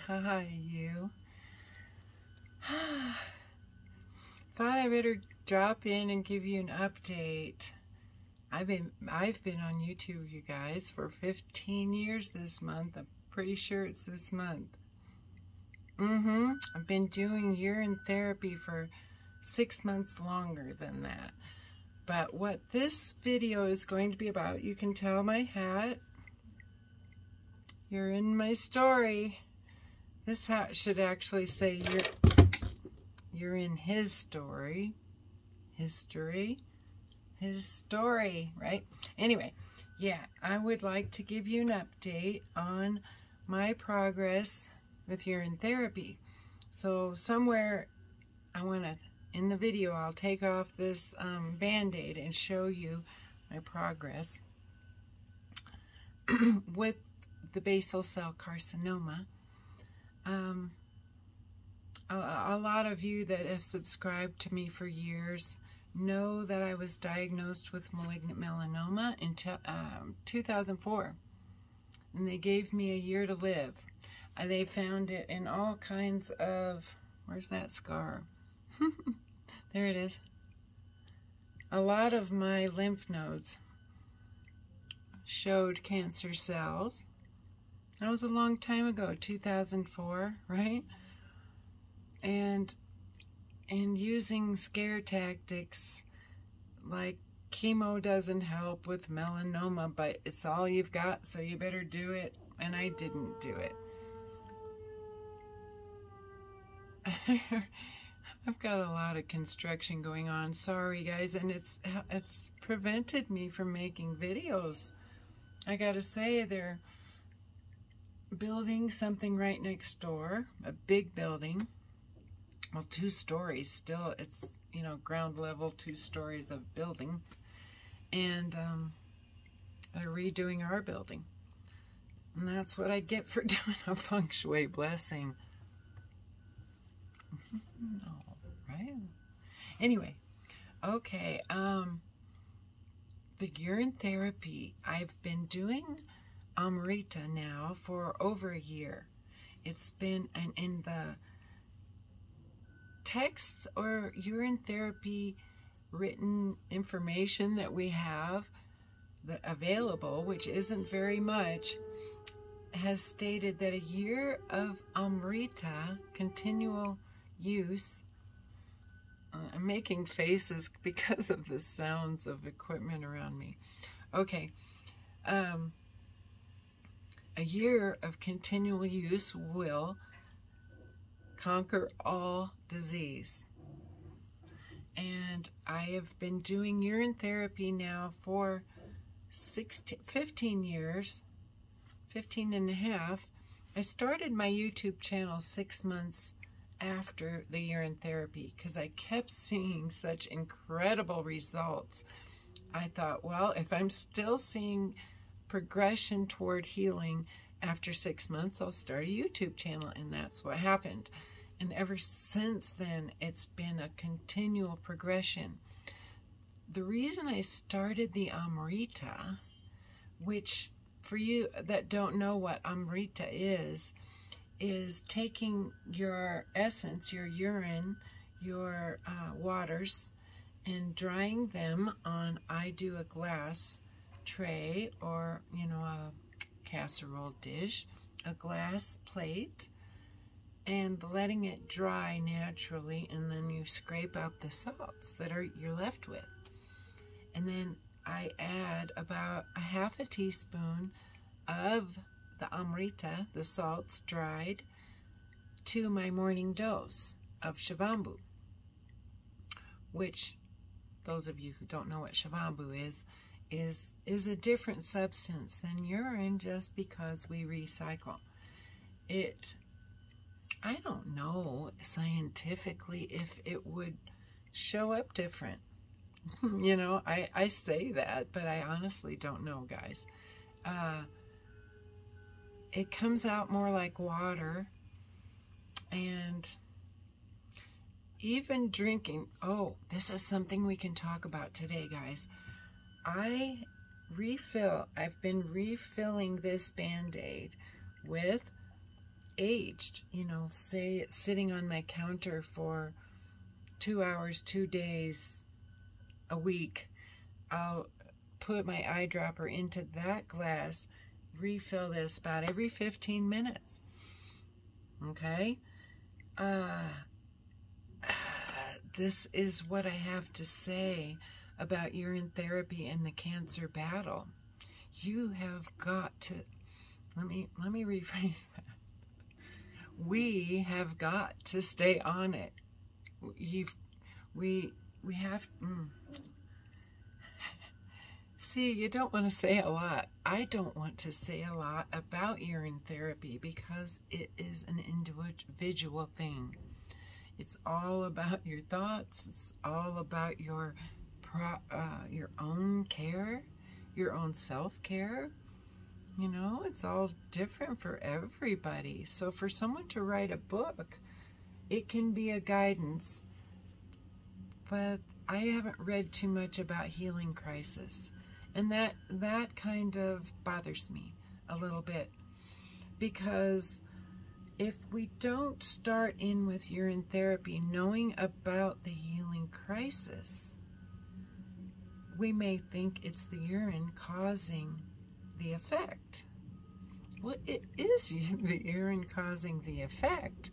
Hi, you. Thought I better drop in and give you an update. I've been on YouTube, you guys, for 15 years this month. I'm pretty sure it's this month. I've been doing urine therapy for 6 months longer than that. But what this video is going to be about, you can tell my hat. You're in my story. This hat should actually say you're in his story. History. His story, right? Anyway, yeah, I would like to give you an update on my progress with urine therapy. So somewhere in the video, I'll take off this Band-Aid and show you my progress with the basal cell carcinoma. A lot of you that have subscribed to me for years know that I was diagnosed with malignant melanoma in 2004, and they gave me a year to live. They found it in all kinds of, where's that scar? There it is. A lot of my lymph nodes showed cancer cells. That was a long time ago, 2004, right? And using scare tactics like chemo doesn't help with melanoma, but it's all you've got, so you better do it. And I didn't do it. I've got a lot of construction going on, sorry guys, and it's prevented me from making videos. I gotta say, they're building something right next door, a big building. Well, 2 stories still. It's, you know, ground level, 2 stories of building. And they're redoing our building. And that's what I get for doing a feng shui blessing. Oh, right? Anyway, okay. The urine therapy, I've been doing Amrita now for over a year. It's been, and in the texts or urine therapy written information that we have available, which isn't very much, has stated that a year of Amrita continual use, I'm making faces because of the sounds of equipment around me. Okay, a year of continual use will conquer all disease. And I have been doing urine therapy now for 15 years, 15 and a half. I started my YouTube channel 6 months after the urine therapy because I kept seeing such incredible results. I thought, well, if I'm still seeing progression toward healing after 6 months, I'll start a YouTube channel, and that's what happened. And ever since then, it's been a continual progression. The reason I started the Amrita, which for you that don't know what Amrita is taking your essence, your urine, your waters, and drying them on, I do a glass tray or, you know, a casserole dish, a glass plate, and letting it dry naturally, and then you scrape out the salts that you're left with. And then I add about a ½ teaspoon of the Amrita, the salts dried, to my morning dose of Shivambu, which, those of you who don't know what Shivambu is a different substance than urine just because we recycle it. I don't know scientifically if it would show up different. You know, I say that, but I honestly don't know, guys. It comes out more like water, and even drinking. Oh, this is something we can talk about today, guys. I've been refilling this Band-Aid with aged. You know, say it's sitting on my counter for 2 hours, 2 days, a week. I'll put my eyedropper into that glass, refill this about every 15 minutes. Okay? This is what I have to say about urine therapy and the cancer battle. You have got to, let me rephrase that. We have got to stay on it. We have, See, you don't want to say a lot. I don't want to say a lot about urine therapy because it is an individual thing. It's all about your thoughts. It's all about your own care, your own self-care. You know, it's all different for everybody. So for someone to write a book, it can be a guidance. But I haven't read too much about healing crisis. And that kind of bothers me a little bit. Because if we don't start in with urine therapy knowing about the healing crisis, we may think it's the urine causing the effect. Well, it is the urine causing the effect,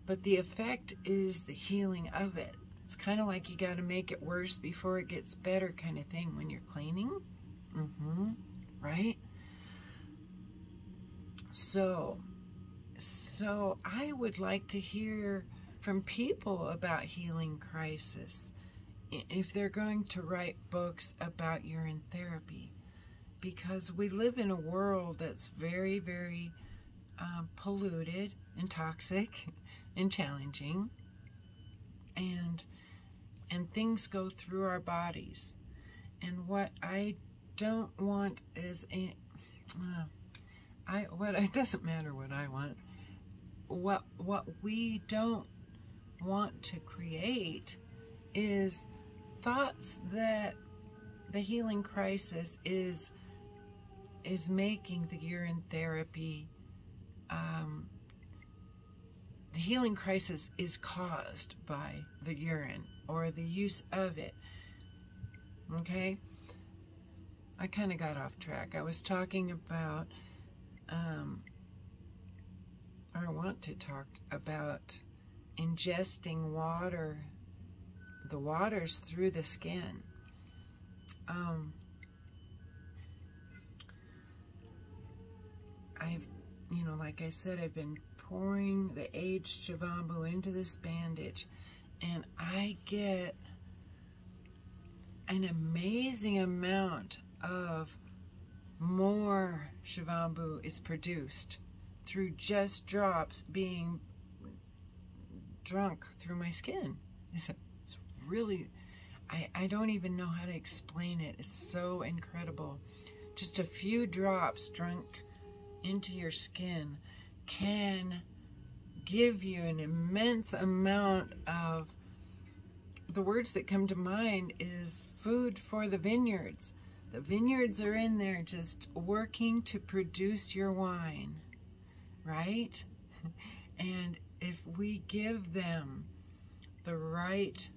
but the effect is the healing of it. It's kind of like you got to make it worse before it gets better kind of thing when you're cleaning. Right? So I would like to hear from people about healing crisis if they're going to write books about urine therapy, because we live in a world that's very, very polluted and toxic and challenging, and things go through our bodies. And what I don't want is it doesn't matter what I want. What we don't want to create is thoughts that the healing crisis is making the urine therapy, the healing crisis is caused by the urine or the use of it. Okay? I kind of got off track. I was talking about, I want to talk about ingesting water, the waters through the skin. Like I said, I've been pouring the aged Shivambu into this bandage, and I get an amazing amount of more Shivambu is produced through just drops being drunk through my skin. It's really, I don't even know how to explain it. It's so incredible. Just a few drops drunk into your skin can give you an immense amount of, the words that come to mind is food for the vineyards. The vineyards are in there just working to produce your wine, right? And if we give them the right,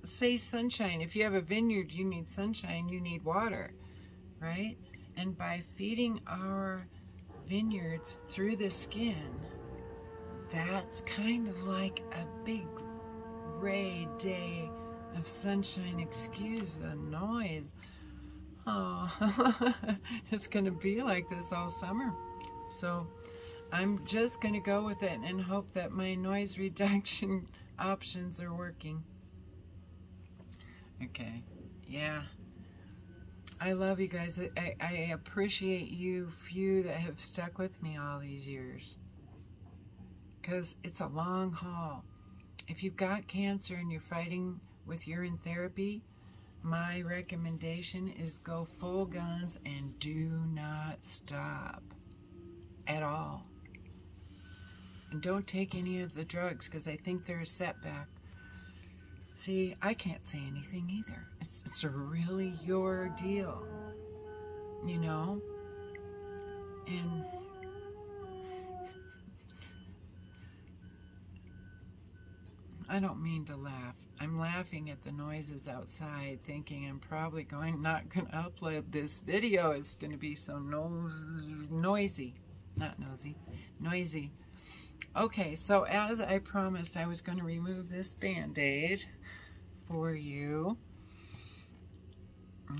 say sunshine. If you have a vineyard, you need sunshine, you need water, right? And by feeding our vineyards through the skin, that's kind of like a big ray day of sunshine. Excuse the noise. Oh, it's going to be like this all summer. So I'm just going to go with it and hope that my noise reduction options are working. Okay, yeah. I love you guys. I appreciate you few that have stuck with me all these years, because it's a long haul. If you've got cancer and you're fighting with urine therapy, my recommendation is go full guns and do not stop at all. And don't take any of the drugs, because I think they're a setback. See, I can't say anything either. It's really your deal, you know? And I don't mean to laugh. I'm laughing at the noises outside, thinking I'm probably not going to upload this video. It's going to be so noisy. Not nosy. Noisy. Okay, so as I promised, I was going to remove this Band-Aid for you.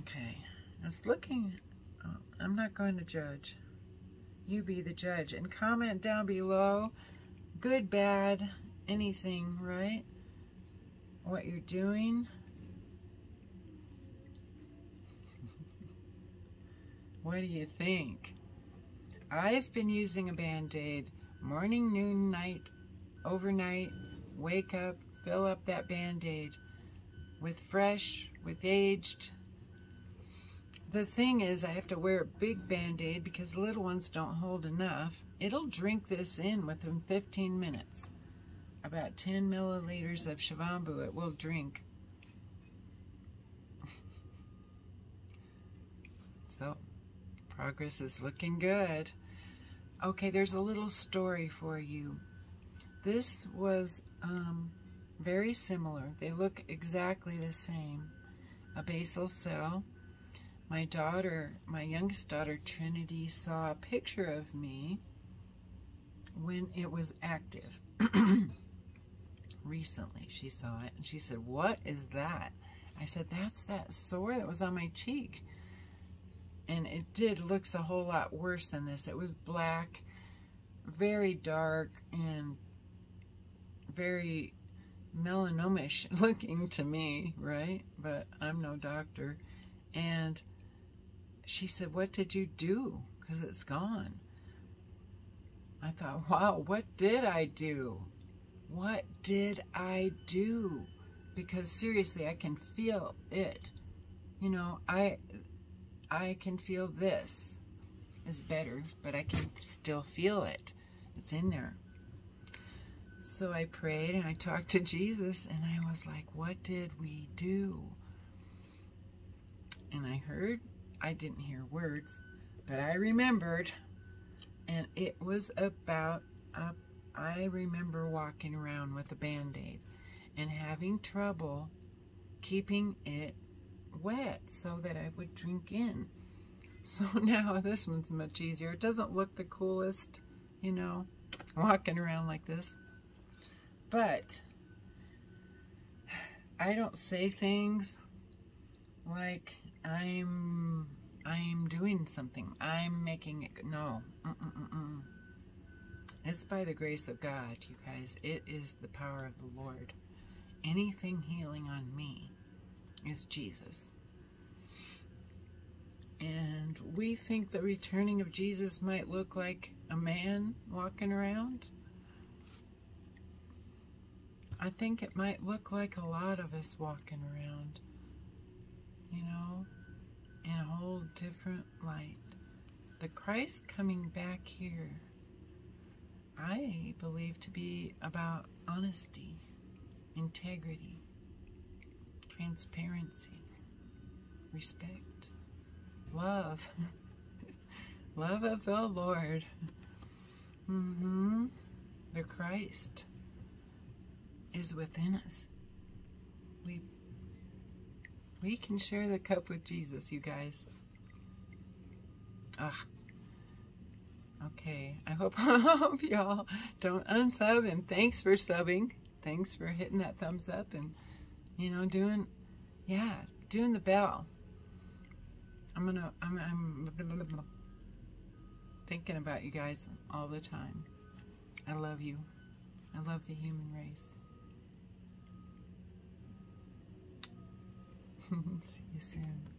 Okay. I was looking. Oh, I'm not going to judge. You be the judge. And comment down below. Good, bad, anything, right? What you're doing. What do you think? I've been using a Band-Aid morning, noon, night, overnight. Wake up, fill up that Band-Aid with fresh, with aged. The thing is, I have to wear a big Band-Aid because little ones don't hold enough. It'll drink this in within 15 minutes. About 10 milliliters of Shivambu it will drink. So, progress is looking good. Okay, there's a little story for you. This was very similar. They look exactly the same. A basal cell. My daughter, my youngest daughter, Trinity, saw a picture of me when it was active. Recently, she saw it, and she said, "What is that?" I said, "That's that sore that was on my cheek." And it did look a whole lot worse than this. It was black, very dark, and very melanomish looking to me, right? But I'm no doctor. And she said, "What did you do? Because it's gone." I thought, wow, what did I do? What did I do? Because seriously, I can feel it. You know, I can feel this is better, but I can still feel it. It's in there. So I prayed and I talked to Jesus, and I was like, what did we do? And I didn't hear words, but I remembered, and it was about I remember walking around with a Band-Aid and having trouble keeping it wet so that I would drink in. So now this one's much easier. It doesn't look the coolest, you know, walking around like this. But I don't say things like I'm doing something. I'm making it. No. It's by the grace of God, you guys. It is the power of the Lord. Anything healing on me is Jesus. And we think the returning of Jesus might look like a man walking around. I think it might look like a lot of us walking around, you know, in a whole different light. The Christ coming back here, I believe to be about honesty, integrity, transparency, respect, love, love of the Lord. The Christ is within us. We can share the cup with Jesus, you guys. Okay, I hope y'all don't unsub, and thanks for subbing. Thanks for hitting that thumbs up and, you know, doing the bell. I'm thinking about you guys all the time. I love you. I love the human race. See you soon.